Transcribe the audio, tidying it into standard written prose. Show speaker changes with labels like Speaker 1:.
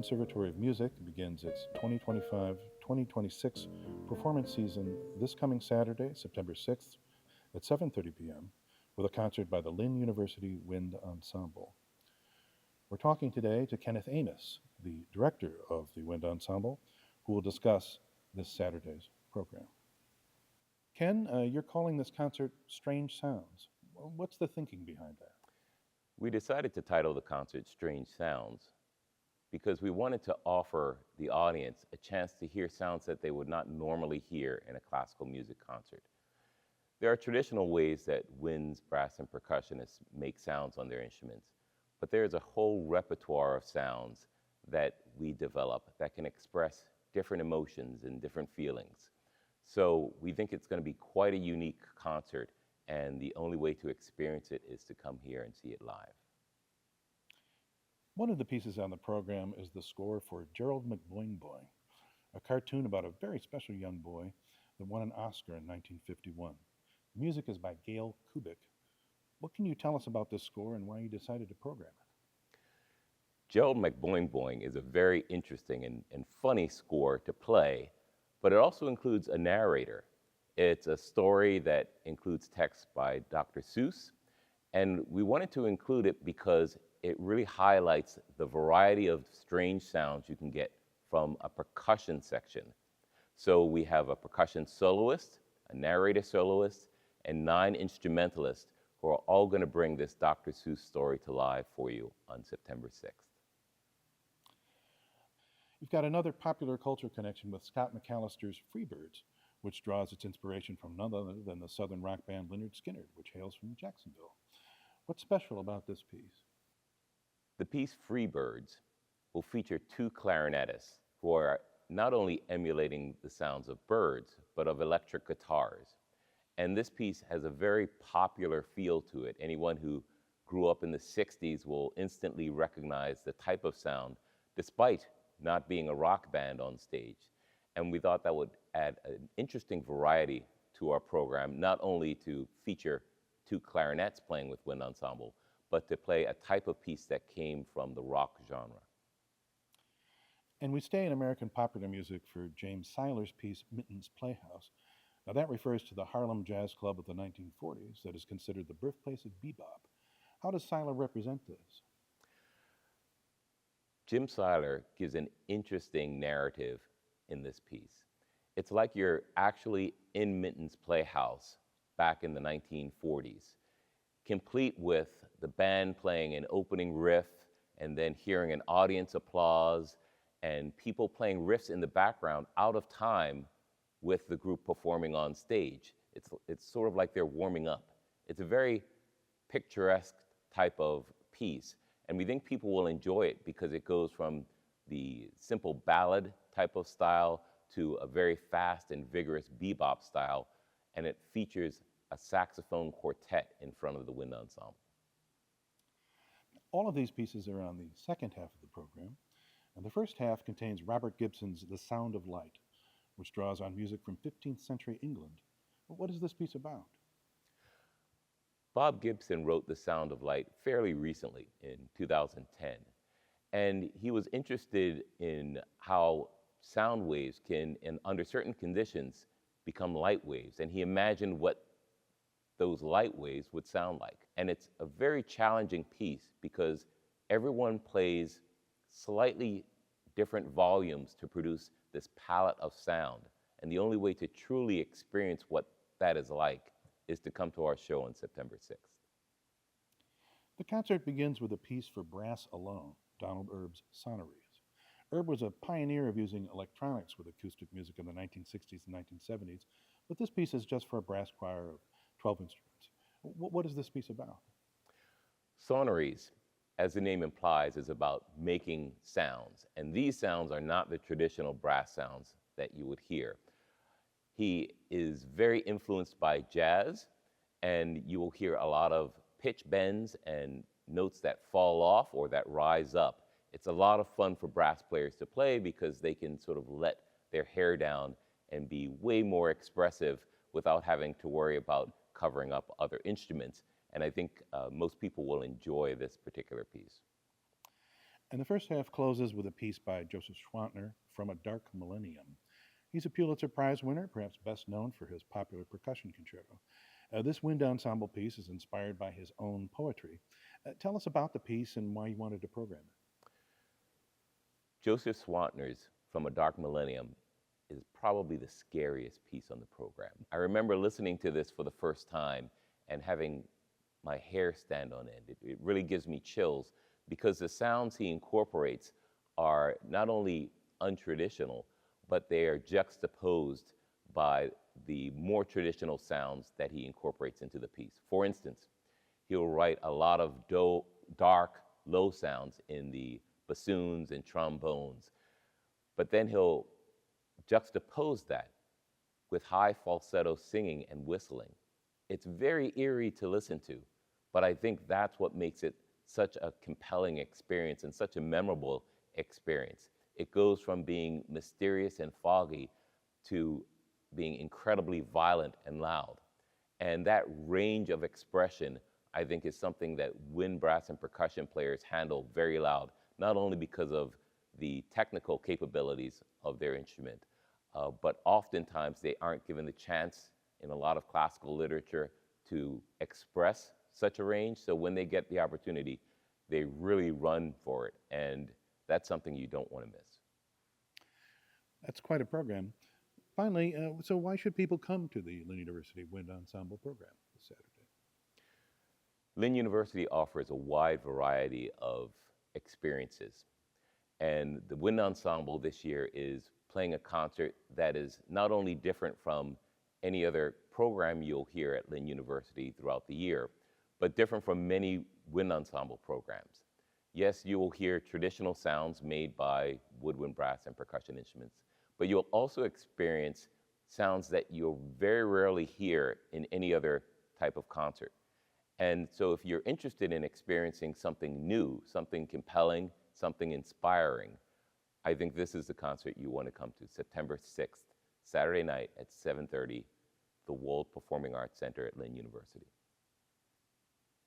Speaker 1: Conservatory of Music begins its 2025-2026 performance season this coming Saturday, September 6th at 7:30 p.m. with a concert by the Lynn University Wind Ensemble. We're talking today to Kenneth Amis, the director of the Wind Ensemble, who will discuss this Saturday's program. Ken, you're calling this concert Strange Sounds. What's the thinking behind that?
Speaker 2: We decided to title the concert Strange Sounds because we wanted to offer the audience a chance to hear sounds that they would not normally hear in a classical music concert. There are traditional ways that winds, brass, and percussionists make sounds on their instruments, but there's a whole repertoire of sounds that we develop that can express different emotions and different feelings. So we think it's going to be quite a unique concert, and the only way to experience it is to come here and see it live.
Speaker 1: One of the pieces on the program is the score for Gerald McBoing Boing, a cartoon about a very special young boy that won an Oscar in 1951. The music is by Gail Kubik. What can you tell us about this score and why you decided to program it?
Speaker 2: Gerald McBoing Boing is a very interesting and funny score to play, but it also includes a narrator. It's a story that includes text by Dr. Seuss, and we wanted to include it because it really highlights the variety of strange sounds you can get from a percussion section. So we have a percussion soloist, a narrator soloist, and 9 instrumentalists who are all going to bring this Dr. Seuss story to life for you on September 6th.
Speaker 1: You've got another popular culture connection with Scott McAllister's Freebirds, which draws its inspiration from none other than the southern rock band Lynyrd Skynyrd, which hails from Jacksonville. What's special about this piece?
Speaker 2: The piece Freebirds will feature 2 clarinetists who are not only emulating the sounds of birds, but of electric guitars. And this piece has a very popular feel to it. Anyone who grew up in the 60s will instantly recognize the type of sound, despite not being a rock band on stage. And we thought that would add an interesting variety to our program, not only to feature 2 clarinets playing with wind ensemble, but to play a type of piece that came from the rock genre.
Speaker 1: And we stay in American popular music for James Seiler's piece Minton's Playhouse. Now that refers to the Harlem Jazz Club of the 1940s that is considered the birthplace of bebop. How does Seiler represent this?
Speaker 2: Jim Seiler gives an interesting narrative in this piece. It's like you're actually in Minton's Playhouse back in the 1940s, complete with the band playing an opening riff and then hearing an audience applause and people playing riffs in the background out of time with the group performing on stage. It's sort of like they're warming up. It's a very picturesque type of piece, and we think people will enjoy it because it goes from the simple ballad type of style to a very fast and vigorous bebop style, and it features a saxophone quartet in front of the wind ensemble.
Speaker 1: All of these pieces are on the second half of the program, and the first half contains Robert Gibson's The Sound of Light, which draws on music from 15th century England. What is this piece about?
Speaker 2: Bob Gibson wrote The Sound of Light fairly recently, in 2010, and he was interested in how sound waves can, under certain conditions, become light waves, and he imagined what those light waves would sound like. And it's a very challenging piece because everyone plays slightly different volumes to produce this palette of sound. And the only way to truly experience what that is like is to come to our show on September 6th.
Speaker 1: The concert begins with a piece for brass alone, Donald Erb's Sonories. Erb was a pioneer of using electronics with acoustic music in the 1960s and 1970s, but this piece is just for a brass choir of 12 instruments. What is this piece about?
Speaker 2: Sonories, as the name implies, is about making sounds. And these sounds are not the traditional brass sounds that you would hear. He is very influenced by jazz, and you will hear a lot of pitch bends and notes that fall off or that rise up. It's a lot of fun for brass players to play because they can sort of let their hair down and be way more expressive without having to worry about covering up other instruments. And I think most people will enjoy this particular piece.
Speaker 1: And the first half closes with a piece by Joseph Schwantner, From a Dark Millennium. He's a Pulitzer Prize winner, perhaps best known for his popular percussion concerto. This wind ensemble piece is inspired by his own poetry. Tell us about the piece and why you wanted to program it.
Speaker 2: Joseph Swantner's From a Dark Millennium is probably the scariest piece on the program. I remember listening to this for the first time and having my hair stand on end. It really gives me chills because the sounds he incorporates are not only untraditional, but they are juxtaposed by the more traditional sounds that he incorporates into the piece. For instance, he'll write a lot of dark, low sounds in the bassoons and trombones, but then he'll juxtapose that with high falsetto singing and whistling. It's very eerie to listen to, but I think that's what makes it such a compelling experience and such a memorable experience. It goes from being mysterious and foggy to being incredibly violent and loud. And that range of expression, I think, is something that wind, brass, and percussion players handle very loud, not only because of the technical capabilities of their instrument, but oftentimes they aren't given the chance in a lot of classical literature to express such a range. So when they get the opportunity, they really run for it. And that's something you don't want to miss.
Speaker 1: That's quite a program. Finally, so why should people come to the Lynn University Wind Ensemble program this Saturday?
Speaker 2: Lynn University offers a wide variety of experiences. And the Wind Ensemble this year is playing a concert that is not only different from any other program you'll hear at Lynn University throughout the year, but different from many wind ensemble programs. Yes, you will hear traditional sounds made by woodwind, brass, and percussion instruments, but you'll also experience sounds that you'll very rarely hear in any other type of concert. And so if you're interested in experiencing something new, something compelling, something inspiring, I think this is the concert you want to come to, September 6th, Saturday night at 7:30, the Wold Performing Arts Center at Lynn University.